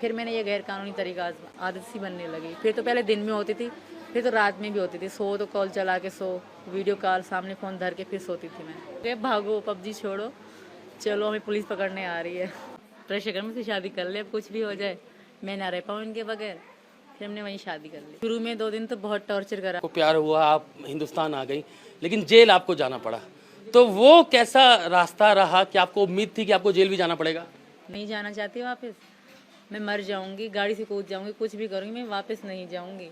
फिर मैंने ये गैर कानूनी तरीका आदत सी बनने लगी। फिर तो पहले दिन में होती थी, फिर तो रात में भी होती थी। सो तो कॉल चला के सो, वीडियो कॉल सामने फ़ोन धर के फिर सोती थी मैं। अरे भागो, पबजी छोड़ो, चलो हमें पुलिस पकड़ने आ रही है। प्रेशर कर मुझसे शादी कर ले, अब कुछ भी हो जाए, मैं ना रह पाऊँ इनके बगैर। फिर हमने वहीं शादी कर ली। शुरू में 2 दिन तो बहुत टॉर्चर करा। को प्यार हुआ, आप हिंदुस्तान आ गई, लेकिन जेल आपको जाना पड़ा, तो वो कैसा रास्ता रहा कि आपको उम्मीद थी कि आपको जेल भी जाना पड़ेगा? नहीं जाना चाहती वापस, मैं मर जाऊंगी, गाड़ी से कूद जाऊंगी, कुछ भी करूंगी, मैं वापस नहीं जाऊंगी।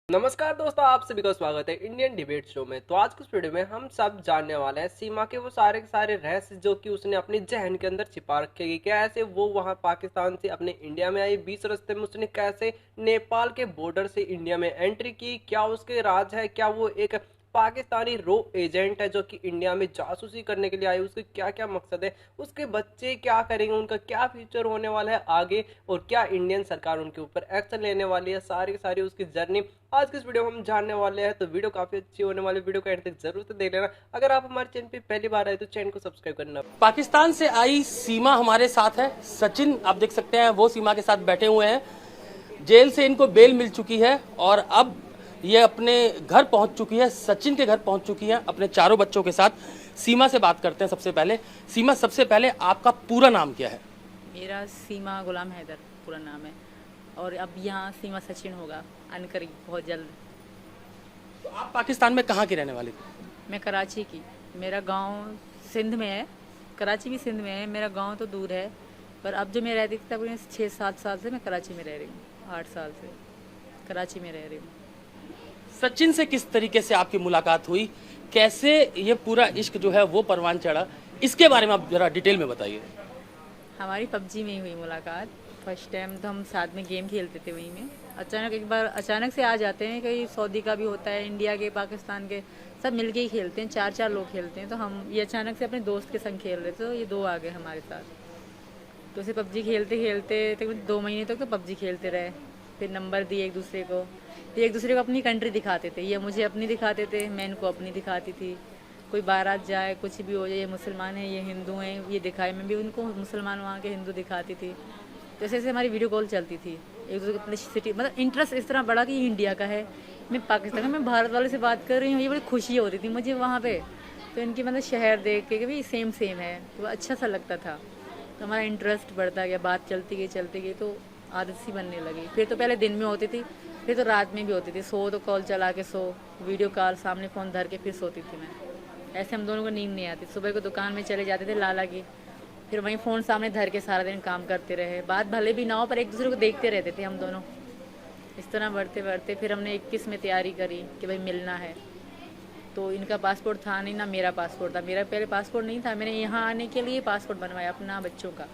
नमस्कार दोस्तों, आप सभी का स्वागत है इंडियन डिबेट शो में। तो आज की इस वीडियो में हम सब जानने वाले हैं सीमा के वो सारे के सारे रहस्य जो कि उसने अपनी जहन के अंदर छिपा रखे कि कैसे वो वहां पाकिस्तान से अपने इंडिया में आई, 20 रास्ते में उसने कैसे नेपाल के बॉर्डर से इंडिया में एंट्री की, क्या उसके राज है, क्या वो एक पाकिस्तानी रो एजेंट है जो कि इंडिया में जासूसी करने के लिए आए, उसके क्या क्या मकसद है, उसके बच्चे क्या करेंगे, उनका क्या फ्यूचर होने वाला है आगे, और क्या इंडियन सरकार उनके ऊपर एक्शन लेने वाली है, सारी की सारी उसकी जर्नी आज की इस वीडियो में हम जानने वाले हैं। तो वीडियो काफी अच्छी होने वाली, वीडियो को एंड तक जरूर से देख लेना। अगर आप हमारे चैनल पे पहली बार आए तो चैनल को सब्सक्राइब करना। पाकिस्तान से आई सीमा हमारे साथ है, सचिन आप देख सकते हैं, वो सीमा के साथ बैठे हुए हैं। जेल से इनको बेल मिल चुकी है और अब ये अपने घर पहुंच चुकी है, सचिन के घर पहुंच चुकी है अपने चारों बच्चों के साथ। सीमा से बात करते हैं सबसे पहले। सीमा, सबसे पहले आपका पूरा नाम क्या है? मेरा सीमा गुलाम हैदर पूरा नाम है, और अब यहाँ सीमा सचिन होगा अनकरीब बहुत जल्द। तो आप पाकिस्तान में कहाँ की रहने वाली थी? मैं कराची की, मेरा गांव सिंध में है, कराची भी सिंध में है, मेरा गांव तो दूर है, पर अब जो मैं रहती थी तब 6-7 साल से मैं कराची में रह रही हूँ, 8 साल से कराची में रह रही हूँ। सचिन से किस तरीके से आपकी मुलाकात हुई, कैसे ये पूरा इश्क जो है वो परवान चढ़ा, इसके बारे में आप जरा डिटेल में बताइए। हमारी पबजी में ही हुई मुलाकात। फर्स्ट टाइम तो हम साथ में गेम खेलते थे वहीं में, अचानक एक बार अचानक से आ जाते हैं, कहीं सऊदी का भी होता है, इंडिया के, पाकिस्तान के, सब मिलके ही खेलते हैं, 4-4 लोग खेलते हैं। तो हम ये अचानक से अपने दोस्त के संग खेल रहे थे, तो ये 2 आ गए हमारे साथ। तो उसे पबजी खेलते खेलते तकरीबन 2 महीने तक तो पबजी खेलते रहे। फिर नंबर दिए एक दूसरे को, फिर एक दूसरे को अपनी कंट्री दिखाते थे, ये मुझे अपनी दिखाते थे, मैं इनको अपनी दिखाती थी। कोई बारात जाए, कुछ भी हो जाए, ये मुसलमान हैं, ये हिंदू हैं, ये दिखाए, मैं भी उनको मुसलमान वहाँ के हिंदू दिखाती थी। तो ऐसे ऐसे हमारी वीडियो कॉल चलती थी एक दूसरे अपनी सिटी, मतलब इंटरेस्ट इस तरह बढ़ा कि ये इंडिया का है, मैं पाकिस्तान का, मैं भारत वाले से बात कर रही हूँ, ये बड़ी खुशी होती थी मुझे वहाँ पे। तो इनकी मतलब शहर देख के कि भाई सेम सेम है, तो अच्छा सा लगता था। तो हमारा इंटरेस्ट बढ़ता गया, बात चलती गई तो आदत सी बनने लगी। फिर तो पहले दिन में होती थी, फिर तो रात में भी होती थी। सो तो कॉल चला के सो, वीडियो कॉल सामने फ़ोन धर के फिर सोती थी मैं। ऐसे हम दोनों को नींद नहीं आती। सुबह को दुकान में चले जाते थे लाला की, फिर वहीं फ़ोन सामने धर के सारा दिन काम करते रहे। बात भले भी ना हो पर एक दूसरे को देखते रहते थे हम दोनों। इस तरह बढ़ते बढ़ते फिर हमने 21 में तैयारी करी कि भाई मिलना है। तो इनका पासपोर्ट था नहीं, ना मेरा पासपोर्ट था। मेरा पहले पासपोर्ट नहीं था, मैंने यहाँ आने के लिए पासपोर्ट बनवाया अपना बच्चों का।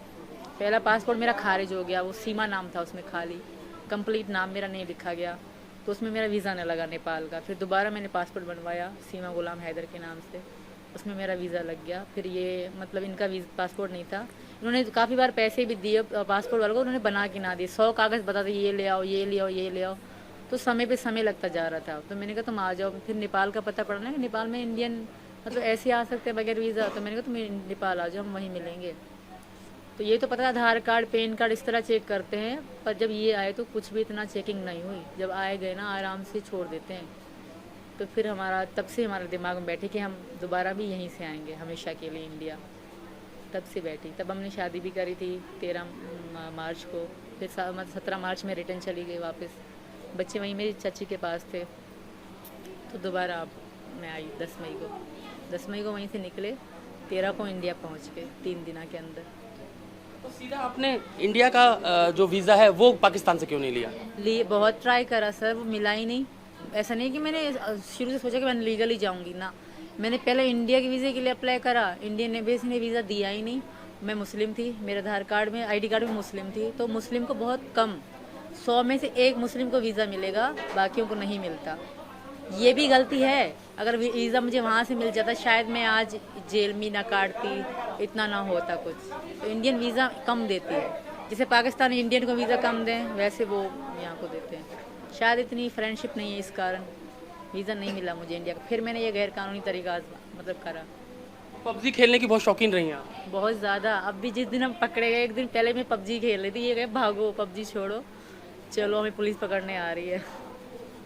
पहला पासपोर्ट मेरा खारिज हो गया, वो सीमा नाम था उसमें, खाली कंप्लीट नाम मेरा नहीं लिखा गया, तो उसमें मेरा वीज़ा न लगा नेपाल का। फिर दोबारा मैंने पासपोर्ट बनवाया सीमा गुलाम हैदर के नाम से, उसमें मेरा वीज़ा लग गया। फिर ये मतलब इनका पासपोर्ट नहीं था, इन्होंने काफ़ी बार पैसे भी दिए पासपोर्ट वालों को, उन्होंने बना के ना दिए। 100 कागज़ बताते ये ले आओ, ये ले आओ, ये ले आओ, तो समय पे समय लगता जा रहा था। तो मैंने कहा तुम आ जाओ। फिर नेपाल का पता पड़ा ना कि नेपाल में इंडियन मतलब ऐसे आ सकते हैं बगैर वीज़ा, तो मैंने कहा तुम नेपाल आ जाओ, हम वहीं मिलेंगे। तो ये तो पता, आधार कार्ड, पैन कार्ड इस तरह चेक करते हैं, पर जब ये आए तो कुछ भी इतना चेकिंग नहीं हुई। जब आए गए ना आराम से छोड़ देते हैं। तो फिर हमारा तब से हमारे दिमाग में बैठे कि हम दोबारा भी यहीं से आएंगे हमेशा के लिए इंडिया। तब से बैठी, तब हमने शादी भी करी थी 13 मार्च को। फिर 17 मार्च में रिटर्न चली गई वापस, बच्चे वहीं मेरी चाची के पास थे। तो दोबारा अब मैं आई 10 मई को वहीं से निकले, 13 को इंडिया पहुँच गए 3 दिन के अंदर। तो सीधा आपने इंडिया का जो वीज़ा है वो पाकिस्तान से क्यों नहीं लिया? बहुत ट्राई करा सर, वो मिला ही नहीं। ऐसा नहीं कि मैंने शुरू से सोचा कि मैं लीगली जाऊंगी ना, मैंने पहले इंडिया के वीज़े के लिए अप्लाई करा, इंडियन एम्बेसी ने वीज़ा दिया ही नहीं। मैं मुस्लिम थी, मेरे आधार कार्ड में, आईडी कार्ड में मुस्लिम थी, तो मुस्लिम को बहुत कम, 100 में से 1 मुस्लिम को वीज़ा मिलेगा, बाकियों को नहीं मिलता। ये भी गलती है, अगर वीज़ा मुझे वहाँ से मिल जाता शायद मैं आज जेल में ना काटती, इतना ना होता कुछ। तो इंडियन वीज़ा कम देती है, जैसे पाकिस्तान इंडियन को वीज़ा कम दें वैसे वो यहाँ को देते हैं। शायद इतनी फ्रेंडशिप नहीं है, इस कारण वीज़ा नहीं मिला मुझे इंडिया का। फिर मैंने ये गैर कानूनी तरीका मतलब करा। पबजी खेलने की बहुत शौकीन रही हैं आप। बहुत ज़्यादा। अब भी जिस दिन हम पकड़े गए, एक दिन पहले मैं पबजी खेल रही थी, ये गए भागो पबजी छोड़ो, चलो हमें पुलिस पकड़ने आ रही है।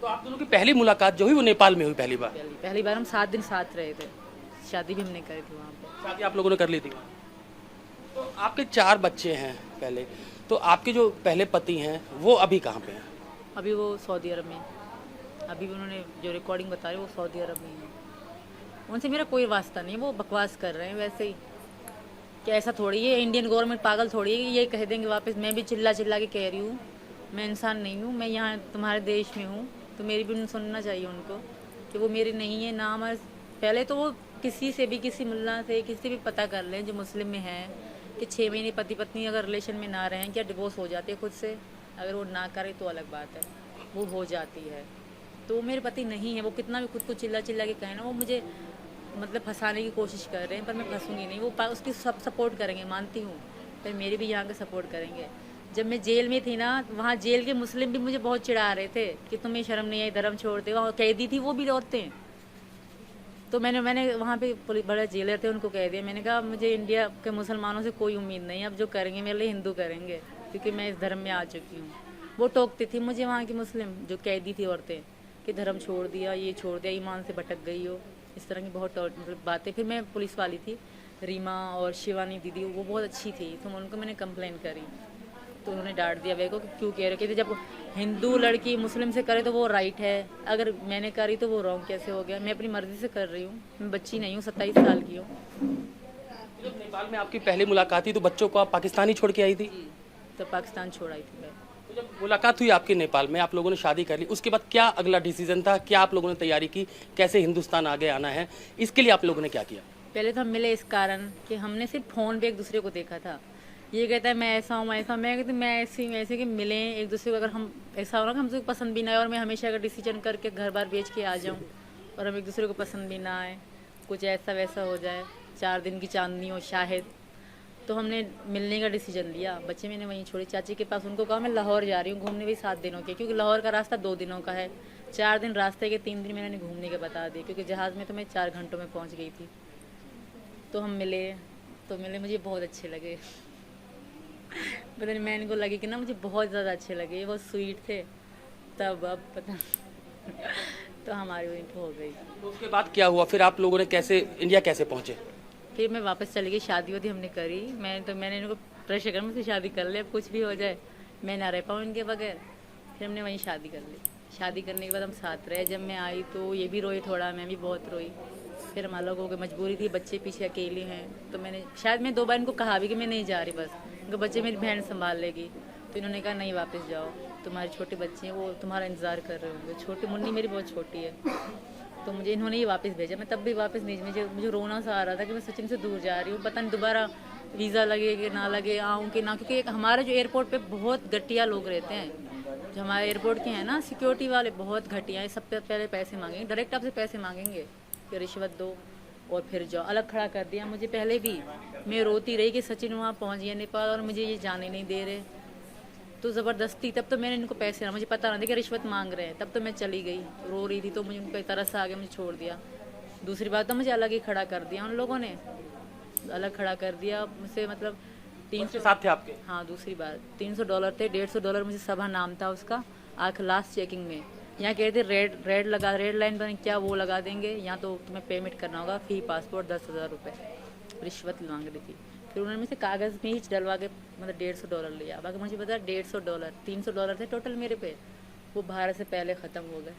तो आप दोनों की पहली मुलाकात जो हुई वो नेपाल में हुई पहली बार। पहली बार हम 7 दिन साथ रहे थे, शादी भी हमने करी थी वहाँ पे। शादी आप लोगों ने कर ली थी। तो आपके 4 बच्चे हैं पहले, तो आपके जो पहले पति हैं वो अभी कहाँ पे हैं? अभी वो सऊदी अरब में, अभी भी उन्होंने जो रिकॉर्डिंग बता रहे वो सऊदी अरब में है। उनसे मेरा कोई वास्ता नहीं, वो बकवास कर रहे हैं वैसे ही। कि ऐसा थोड़ी है, इंडियन गवर्नमेंट पागल थोड़ी है कि ये कह देंगे वापस। मैं भी चिल्ला चिल्ला के कह रही हूँ, मैं इंसान नहीं हूँ, मैं यहाँ तुम्हारे देश में हूँ, तो मेरी भी सुनना चाहिए उनको कि वो मेरी नहीं है ना। हमारे पहले तो वो किसी से भी, किसी मुल्ला से, किसी से भी पता कर लें जो मुस्लिम में है कि 6 महीने पति पत्नी अगर रिलेशन में ना रहें, क्या डिवोर्स हो जाती है खुद से। अगर वो ना करे तो अलग बात है, वो हो जाती है। तो वो मेरे पति नहीं है। वो कितना भी खुद को चिल्ला चिल्ला के कहे ना, वो मुझे मतलब फंसाने की कोशिश कर रहे हैं, पर मैं फंसूंगी नहीं। वो उसकी सब सपोर्ट करेंगे, मानती हूँ, पर मेरी भी यहाँ के सपोर्ट करेंगे। जब मैं जेल में थी ना, वहाँ जेल के मुस्लिम भी मुझे बहुत चिढ़ा रहे थे कि तुम्हें शर्म नहीं आई, धर्म छोड़ते। वहाँ कैदी थी, वो भी औरतें। तो मैंने वहाँ पे बड़े जेलर थे, उनको कह दिया, मैंने कहा मुझे इंडिया के मुसलमानों से कोई उम्मीद नहीं, अब जो करेंगे मेरे लिए हिंदू करेंगे, क्योंकि मैं इस धर्म में आ चुकी हूँ। वो टोकती थी मुझे वहाँ की मुस्लिम जो कैदी थी औरतें कि धर्म छोड़ दिया, ये छोड़ दिया, ईमान से भटक गई हो, इस तरह की बहुत मतलब बातें। फिर मैं पुलिस वाली थी, रीमा और शिवानी दीदी, वो बहुत अच्छी थी, तो उनको मैंने कंप्लेन करी, तो उन्होंने डांट दिया मेरे को कि क्यों कह रहे, कहते जब हिंदू लड़की मुस्लिम से करे तो वो राइट है, अगर मैंने करी तो वो रॉन्ग कैसे हो गया। मैं अपनी मर्जी से कर रही हूँ, मैं बच्ची नहीं हूँ, 27 साल की हूँ। जब नेपाल में आपकी पहली मुलाकात थी तो बच्चों को आप पाकिस्तान ही छोड़ के आई थी? तो पाकिस्तान छोड़ आई थी मैं। तो जब मुलाकात हुई आपकी नेपाल में, आप लोगों ने शादी कर ली, उसके बाद क्या अगला डिसीजन था? क्या आप लोगों ने तैयारी की, कैसे हिंदुस्तान आगे आना है, इसके लिए आप लोगों ने क्या किया? पहले तो हम मिले इस कारण कि हमने सिर्फ फ़ोन पे एक दूसरे को देखा था। ये कहता है मैं ऐसा हूँ, ऐसा, मैं कहती मैं ऐसी वैसे कि मिलें एक दूसरे को। अगर हम ऐसा हो ना कि हमसे पसंद भी ना आए, और मैं हमेशा अगर डिसीजन करके घर बार बेच के आ जाऊँ और हम एक दूसरे को पसंद भी ना आए, कुछ ऐसा वैसा हो जाए, 4 दिन की चांदनी हो शायद, तो हमने मिलने का डिसीजन लिया। बच्चे मैंने वहीं छोड़ी चाची के पास, उनको कहा मैं लाहौर जा रही हूँ घूमने भी 7 दिनों के, क्योंकि लाहौर का रास्ता 2 दिनों का है। 4 दिन रास्ते के, 3 दिन मैंने घूमने के बता दिए, क्योंकि जहाज़ में तो मैं 4 घंटों में पहुँच गई थी। तो हम मिले, मुझे बहुत अच्छे लगे। पता नहीं, मैं इनको लगे कि ना मुझे बहुत ज़्यादा अच्छे लगे, बहुत स्वीट थे तब, अब पता तो हमारी वहीं हो गई। तो उसके बाद क्या हुआ फिर? आप लोगों ने कैसे इंडिया कैसे पहुंचे? फिर मैं वापस चली गई, शादी वादी हमने करी। मैंने इनको प्रेशर कर, मुझसे शादी कर ले, अब कुछ भी हो जाए मैं ना रह पाऊँ इनके बगैर। फिर हमने वहीं शादी कर ली। शादी करने के बाद हम साथ रहे। जब मैं आई तो ये भी रोई थोड़ा, मैं भी बहुत रोई। फिर हम अलग हो गए, मजबूरी थी, बच्चे पीछे अकेले हैं। तो मैं 2 बार इनको कहा भी कि मैं नहीं जा रही, बस इनको बच्चे मेरी बहन संभाल लेगी। तो इन्होंने कहा नहीं, वापस जाओ, तुम्हारे छोटे बच्चे हैं, वो तुम्हारा इंतज़ार कर रहे होंगे। छोटी मुन्नी मेरी बहुत छोटी है, तो मुझे इन्होंने ये वापस भेजा। मैं तब भी वापस नहीं, मुझे रोना सा आ रहा था कि मैं सचिन से दूर जा रही हूँ, पता नहीं दोबारा वीज़ा लगे कि ना लगे, आऊँ कि ना। क्योंकि हमारे जो एयरपोर्ट पे बहुत घटिया लोग रहते हैं, जो हमारे एयरपोर्ट के हैं ना सिक्योरिटी वाले, बहुत घटिया है। सब पहले पैसे मांगेंगे, डायरेक्ट आपसे पैसे मांगेंगे कि रिश्वत दो और फिर जाओ। अलग खड़ा कर दिया मुझे पहले भी। मैं रोती रही कि सचिन वहाँ पहुँच गया नेपाल और मुझे ये जाने नहीं दे रहे, तो ज़बरदस्ती। तब तो मैंने इनको पैसे ना, मुझे पता ना था कि रिश्वत मांग रहे हैं, तब तो मैं चली गई, रो रही थी, तो मुझे उनको तरस आ गया, मुझे छोड़ दिया। दूसरी बात तो मुझे अलग ही खड़ा कर दिया उन लोगों ने, अलग खड़ा कर दिया मुझसे। मतलब 300 साथ थे आपके? हाँ, दूसरी बात $300 थे, $150 मुझे सभा नाम था उसका। लास्ट चेकिंग में यहाँ कहते रेड लाइन पर क्या वो लगा देंगे, यहाँ तो तुम्हें पेमेंट करना होगा, फ़ी पासपोर्ट 10,000 रुपये रिश्वत मांग रही थी। फिर उन्होंने मुझसे कागज़ में ही डलवा के मतलब $150 लिया। बाकी मुझे पता $150 $300 थे टोटल मेरे पे, वो भारत से पहले ख़त्म हो गए।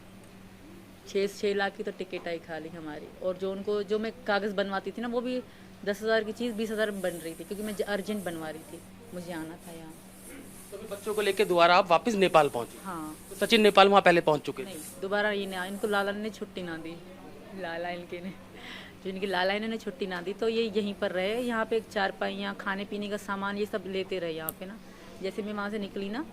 6 लाख की तो टिकट आई खाली हमारी। और जो मैं कागज़ बनवाती थी ना, वो भी 10,000 की चीज़ 20,000 में बन रही थी, क्योंकि मैं अर्जेंट बनवा रही थी, मुझे आना था यहाँ। तो अभी बच्चों को लेकर दोबारा आप वापस नेपाल पहुंचे? हाँ। तो सचिन नेपाल वहाँ पहले पहुंच चुके थे? नहीं, दोबारा ये ना, इनको लाला ने छुट्टी ना दी, लाला इनके ने, जो इनकी लाला इन्होंने छुट्टी ना दी, तो ये यहीं पर रहे। यहाँ पे एक चारपाइयाँ, खाने पीने का सामान, ये सब लेते रहे यहाँ पे ना। जैसे मैं वहाँ से निकली ना,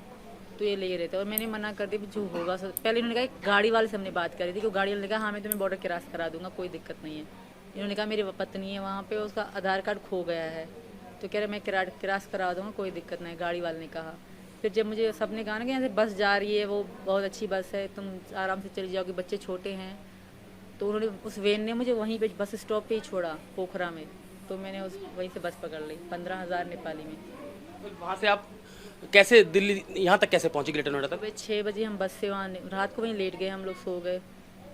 तो ये ले रहे थे, और मैंने मना कर दिया जो होगा पहले इन्होंने कहा, गाड़ी वाले से हमने बात करी थी, कि गाड़ी वाले ने कहा हाँ मैं तुम्हें बॉर्डर क्रॉस करा दूंगा, कोई दिक्कत नहीं है। इन्होंने कहा मेरी पत्नी है वहाँ पे, उसका आधार कार्ड खो गया है, तो कह रहे मैं क्रॉस करा दूंगा, कोई दिक्कत नहीं, गाड़ी वाले ने कहा। फिर जब मुझे सबने कहा ना कि यहाँ से बस जा रही है, वो बहुत अच्छी बस है, तुम आराम से चली जाओगे, बच्चे छोटे हैं, तो उन्होंने उस वैन ने मुझे वहीं पे बस स्टॉप पे ही छोड़ा, पोखरा में। तो मैंने उस वहीं से बस पकड़ ली 15,000 नेपाली में। फिर वहाँ से आप कैसे दिल्ली यहाँ तक कैसे पहुँचे ग्रेटर नोएडा तक? सुबह 6 बजे हम बस से वहाँ रात को वहीं लेट गए, हम लोग सो गए।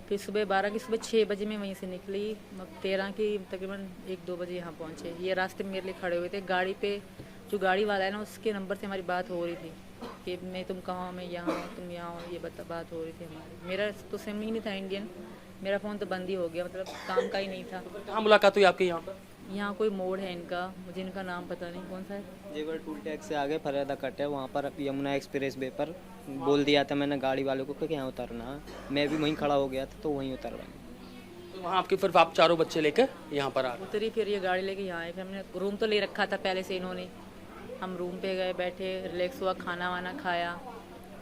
फिर सुबह 6 बजे मैं वहीं से निकली, 13 की तकरीबन 1-2 बजे यहाँ पहुँचे। ये रास्ते में मेरे लिए खड़े हुए थे गाड़ी पे, जो गाड़ी वाला है ना उसके नंबर से हमारी बात हो रही थी कि मैं तुम कहाँ हो, मैं यहाँ हूँ, तुम यहाँ हो, ये बात हो रही थी हमारी। मेरा तो सिम ही नहीं था इंडियन, मेरा फ़ोन तो बंद ही हो गया, मतलब काम का ही नहीं था। तो फिर कहाँ मुलाकात हुई आपके यहाँ पर? यहाँ कोई मोड़ है इनका, मुझे इनका नाम पता नहीं कौन सा है। जेवर टूल टैक्स से आगे फरीदा कट है, वहाँ पर यमुना एक्सप्रेस वे पर बोल दिया था मैंने गाड़ी वालों को कि यहाँ उतरना है। मैं भी वहीं खड़ा हो गया था तो वहीं उतर रहा। तो वहाँ आपके फिर आप चारों बच्चे लेकर यहाँ पर आ गए। उतरी, फिर ये गाड़ी लेके यहाँ आए। फिर हमने रूम तो ले रखा था पहले से इन्होंने, हम रूम पे गए, बैठे, रिलैक्स हुआ, खाना वाना खाया।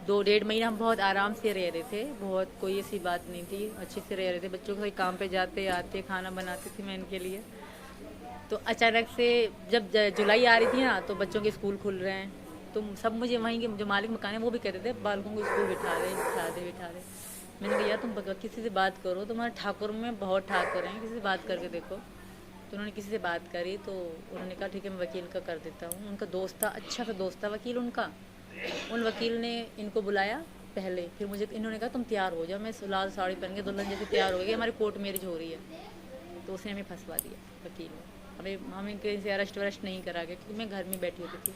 2-1.5 महीना हम बहुत आराम से रह रहे थे, बहुत कोई ऐसी बात नहीं थी, अच्छे से रह रहे थे। बच्चों के काम पे जाते आते, खाना बनाती थी मैं इनके लिए। तो अचानक से जब जुलाई आ रही थी ना, तो बच्चों के स्कूल खुल रहे हैं, तो सब मुझे वहीं के जो मालिक मकान है वो भी कहते थे बालकों को स्कूल बिठा दे। मैंने कहा यार तुम किसी से बात करो, तुम्हारे ठाकुर में बहुत ठाकुर हैं, किसी से बात करके देखो। तो उन्होंने किसी से बात करी, तो उन्होंने कहा ठीक है मैं वकील का कर देता हूँ। उनका दोस्त था, अच्छा सा दोस्त था वकील उनका। उन वकील ने इनको बुलाया पहले, फिर मुझे इन्होंने कहा तुम तैयार हो जाओ। मैं लाल साड़ी पहन के दुल्हन जैसे तैयार हो गई, हमारी कोर्ट मैरिज हो रही है। तो उसने हमें फंसवा दिया वकील ने, हमें कहीं से अरेस्ट वरेस्ट नहीं करा गया, क्योंकि मैं घर में बैठी होती थी।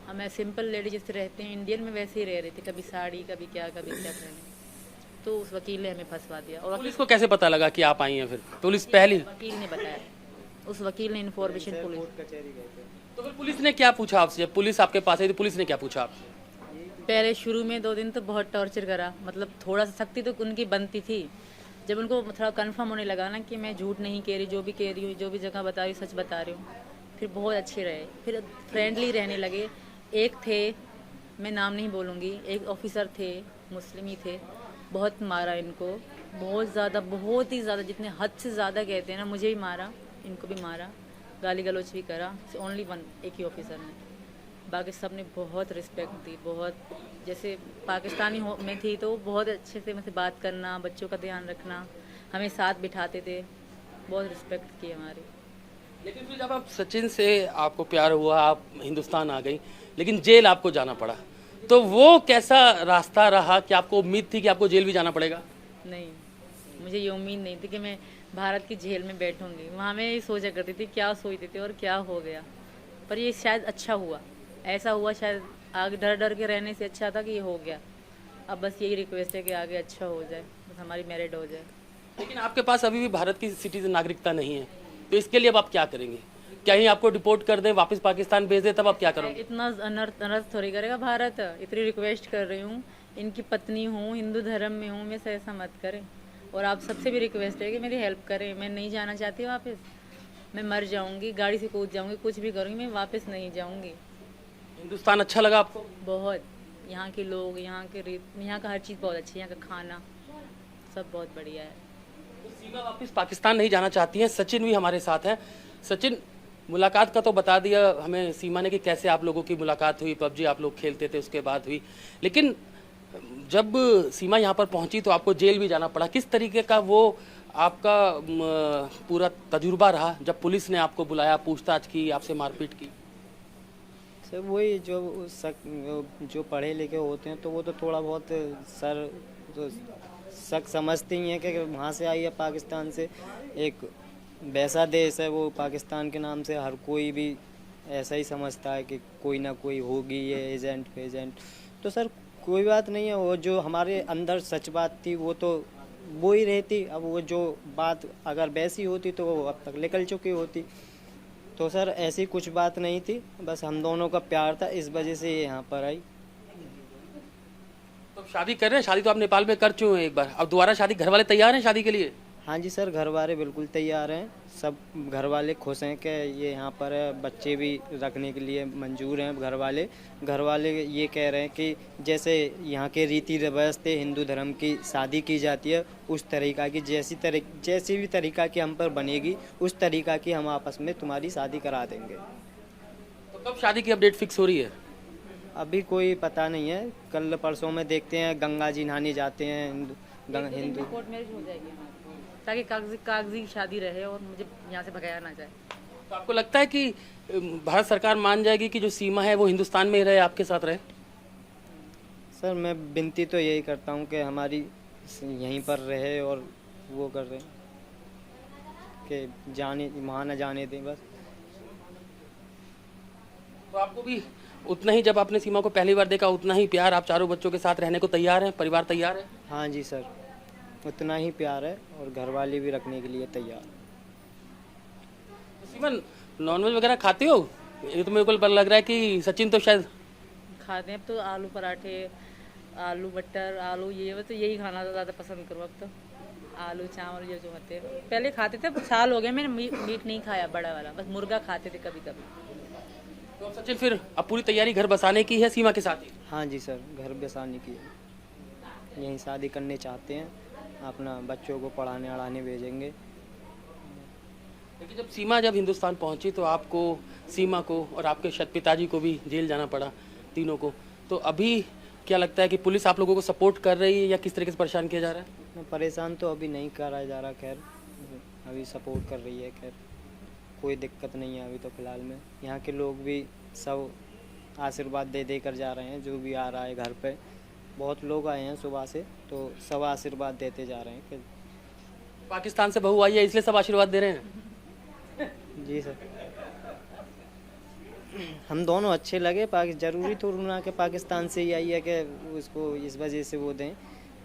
हमें सिंपल लेडी जैसे रहते हैं इंडियन में वैसे ही रह रही थी, कभी साड़ी कभी क्या पहने। तो उस वकील ने हमें फंसवा दिया। और पुलिस को कैसे पता लगा कि आप आई हैं? फिर पुलिस पहली वकील ने बताया, उस वकील ने इन्फॉर्मेशन पुलिस। कचहरी गए थे। तो फिर पुलिस ने क्या पूछा आपसे? जब पुलिस आपके पास आई तो पुलिस ने क्या पूछा आपसे? पहले शुरू में 2 दिन तो बहुत टॉर्चर करा, मतलब थोड़ा सा सख्ती तो उनकी बनती थी। जब उनको थोड़ा कंफर्म होने लगा ना कि मैं झूठ नहीं कह रही, जो भी कह रही हूँ, जो भी जगह बता रही हूँ सच बता रही हूँ, फिर बहुत अच्छे रहे, फिर फ्रेंडली रहने लगे। एक थे, मैं नाम नहीं बोलूँगी, एक ऑफिसर थे, मुस्लिम ही थे, बहुत मारा इनको, बहुत ही ज़्यादा, जितने हद से ज़्यादा कहते हैं ना, मुझे भी मारा, इनको भी मारा, गाली गलौच भी करा। ओनली वन, एक ही ऑफिसर ने, बाकी सब ने बहुत रिस्पेक्ट दी। बहुत जैसे पाकिस्तानी में थी तो बहुत अच्छे से मुझसे बात करना, बच्चों का ध्यान रखना, हमें साथ बिठाते थे, बहुत रिस्पेक्ट की हमारी। लेकिन फिर जब आप सचिन से आपको प्यार हुआ, आप हिंदुस्तान आ गई, लेकिन जेल आपको जाना पड़ा, तो वो कैसा रास्ता रहा? कि आपको उम्मीद थी कि आपको जेल भी जाना पड़ेगा? नहीं, मुझे ये उम्मीद नहीं थी कि मैं भारत की जेल में बैठूंगी। वहाँ मैं ये सोचा करती थी क्या सोचती थी और क्या हो गया, पर ये शायद अच्छा हुआ, ऐसा हुआ शायद आगे डर के रहने से अच्छा था कि ये हो गया। अब बस यही रिक्वेस्ट है कि आगे अच्छा हो जाए, बस हमारी मैरिड हो जाए। लेकिन आपके पास अभी भी भारत की सिटीजन नागरिकता नहीं है, तो इसके लिए अब आप क्या करेंगे? क्या ही आपको डिपोर्ट कर दें, वापस पाकिस्तान भेज दें, तब आप क्या करोगे? इतना अनर्थ थोड़ी करेगा भारत, इतनी रिक्वेस्ट कर रही हूँ, इनकी पत्नी हूँ, हिंदू धर्म में हूँ, मैं से ऐसा मत करें। और आप सबसे भी रिक्वेस्ट है कि मेरी हेल्प करें, मैं नहीं जाना चाहती वापस, मैं मर जाऊँगी, गाड़ी से कूद जाऊँगी, कुछ भी करूँगी, मैं वापस नहीं जाऊँगी। हिंदुस्तान अच्छा लगा आपको? बहुत, यहाँ के लोग, यहाँ के रीत, यहाँ का हर चीज़ बहुत अच्छी है, यहाँ का खाना सब बहुत बढ़िया है। तो सीमा वापस पाकिस्तान नहीं जाना चाहती हैं। सचिन भी हमारे साथ हैं। सचिन, मुलाकात का तो बता दिया हमें सीमा ने कि कैसे आप लोगों की मुलाकात हुई, पबजी आप लोग खेलते थे उसके बाद हुई, लेकिन जब सीमा यहाँ पर पहुँची तो आपको जेल भी जाना पड़ा। किस तरीके का वो आपका पूरा तजुर्बा रहा जब पुलिस ने आपको बुलाया, पूछताछ की, आपसे मारपीट की? सर वही जो पढ़े लिखे होते हैं तो वो तो थोड़ा बहुत सर तो शक समझते ही हैं कि वहाँ से आई है पाकिस्तान से, एक वैसा देश है वो पाकिस्तान के नाम से हर कोई भी ऐसा ही समझता है कि कोई ना कोई होगी ये एजेंट। तो सर कोई बात नहीं है, वो जो हमारे अंदर सच बात थी वो तो वो ही रहती। अब वो जो बात अगर वैसी होती तो वो अब तक निकल चुकी होती। तो सर ऐसी कुछ बात नहीं थी, बस हम दोनों का प्यार था, इस वजह से ये यहाँ पर आई। तो शादी कर रहे हैं? शादी तो आप नेपाल में कर चुके हैं एक बार, अब दोबारा शादी? घर वाले तैयार हैं शादी के लिए? हाँ जी सर, घर वाले बिल्कुल तैयार हैं, सब घर वाले खुश हैं कि ये यहाँ पर है, बच्चे भी रखने के लिए मंजूर हैं। घर वाले ये कह रहे हैं कि जैसे यहाँ के रीति रिवाज थे हिंदू धर्म की शादी की जाती है, उस तरीका की जैसी भी तरीका की हम पर बनेगी उस तरीका की हम आपस में तुम्हारी शादी करा देंगे। तो कब शादी की अपडेट फिक्स हो रही है? अभी कोई पता नहीं है, कल परसों में देखते हैं। गंगा जी नहाने जाते हैं हिंदू। कोर्ट मैरिज हो जाएगी हमारी। ताकि कागजी शादी रहे और मुझे यहाँ से भगाया ना जाए। तो आपको लगता है कि भारत सरकार मान जाएगी कि जो सीमा है वो हिंदुस्तान में ही रहे, आपके साथ रहे? सर मैं विनती तो यही करता हूँ कि हमारी यहीं पर रहे और वो कर रहे कि जाने वहाँ न जाने दें बस। तो आपको भी उतना ही, जब आपने सीमा को पहली बार देखा, उतना ही प्यार आप चारों बच्चों के साथ रहने को तैयार हैं? परिवार तैयार है? हाँ जी सर, उतना ही प्यार है और घर वाले भी रखने के लिए तैयार। तो सीमा, नॉनवेज वगैरह खाते हो? ये तो मेरे को लग रहा है कि सचिन तो शायद खाते हैं अब तो, आलू पराठे, आलू मटर, आलू ये तो यही खाना ज़्यादा पसंद करूँ अब तो। आलू चावल ये जो होते हैं पहले खाते थे, साल हो गए मैंने मीट नहीं खाया बड़ा वाला, बस मुर्गा खाते थे कभी कभी। तो सचिन फिर अब पूरी तैयारी घर बसाने की है सीमा के साथ ही? हाँ जी सर, घर बसाने की है, यहीं शादी करने चाहते हैं, अपना बच्चों को पढ़ाने वढ़ाने भेजेंगे। लेकिन जब हिंदुस्तान पहुंची तो आपको, सीमा को और आपके शायद पिताजी को भी जेल जाना पड़ा, तीनों को। तो अभी क्या लगता है कि पुलिस आप लोगों को सपोर्ट कर रही है या किस तरीके से परेशान किया जा रहा है? परेशान तो अभी नहीं करा जा रहा, खैर अभी सपोर्ट कर रही है, खैर कोई दिक्कत नहीं है अभी तो फ़िलहाल में। यहाँ के लोग भी सब आशीर्वाद दे दे कर जा रहे हैं, जो भी आ रहा है घर पे, बहुत लोग आए हैं सुबह से, तो सब आशीर्वाद देते जा रहे हैं कि पाकिस्तान से बहू आई है इसलिए सब आशीर्वाद दे रहे हैं? जी सर, हम दोनों अच्छे लगे, जरूरी तो ना कि पाकिस्तान से ही आई है कि उसको इस वजह से वो दें,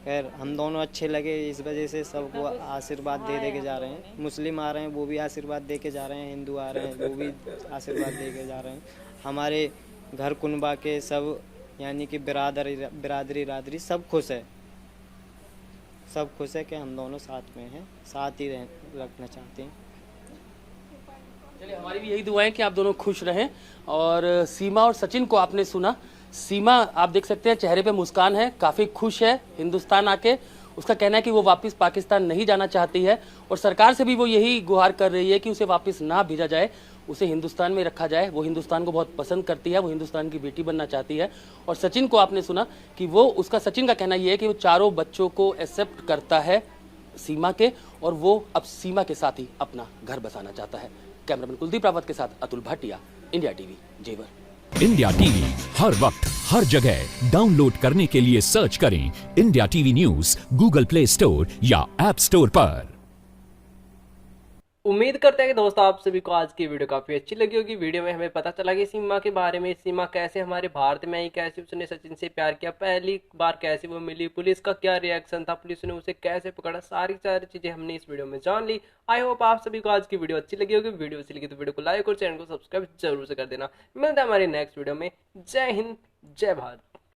खैर हम दोनों अच्छे लगे इस वजह से सबको आशीर्वाद दे दे के जा रहे हैं। मुस्लिम आ रहे हैं वो भी आशीर्वाद दे के जा रहे हैं, हिंदू आ रहे हैं वो भी आशीर्वाद दे के जा रहे हैं। हमारे घर कुनबा के सब यानी कि बिरादरी सब खुश है, सब खुश है कि हम दोनों साथ में हैं, साथ ही रखना चाहते हैं। चलिए, हमारी भी यही दुआएं कि आप दोनों खुश रहें। और सीमा और सचिन को आपने सुना, सीमा आप देख सकते हैं चेहरे पे मुस्कान है, काफ़ी खुश है हिंदुस्तान आके। उसका कहना है कि वो वापस पाकिस्तान नहीं जाना चाहती है और सरकार से भी वो यही गुहार कर रही है कि उसे वापस ना भेजा जाए, उसे हिंदुस्तान में रखा जाए। वो हिंदुस्तान को बहुत पसंद करती है, वो हिंदुस्तान की बेटी बनना चाहती है। और सचिन को आपने सुना कि सचिन का कहना ये है कि वो चारों बच्चों को एक्सेप्ट करता है सीमा के, और वो अब सीमा के साथ ही अपना घर बसाना चाहता है। कैमरामैन कुलदीप रावत के साथ अतुल भाटिया, इंडिया टीवी, जेवर। इंडिया टीवी हर वक्त हर जगह डाउनलोड करने के लिए सर्च करें India TV news Google play store या ऐप स्टोर पर। उम्मीद करते हैं कि दोस्तों आप सभी को आज की वीडियो काफ़ी अच्छी लगी होगी। वीडियो में हमें पता चला कि सीमा के बारे में, सीमा कैसे हमारे भारत में आई, कैसे उसने सचिन से प्यार किया, पहली बार कैसे वो मिली, पुलिस का क्या रिएक्शन था, पुलिस ने उसे कैसे पकड़ा, सारी चीज़ें हमने इस वीडियो में जान ली। आई होप आप सभी को आज की वीडियो अच्छी लगी होगी। वीडियो अच्छी लगी तो वीडियो को लाइक और चैनल को सब्सक्राइब जरूर से कर देना। मिलते हैं हमारे नेक्स्ट वीडियो में। जय हिंद, जय भारत।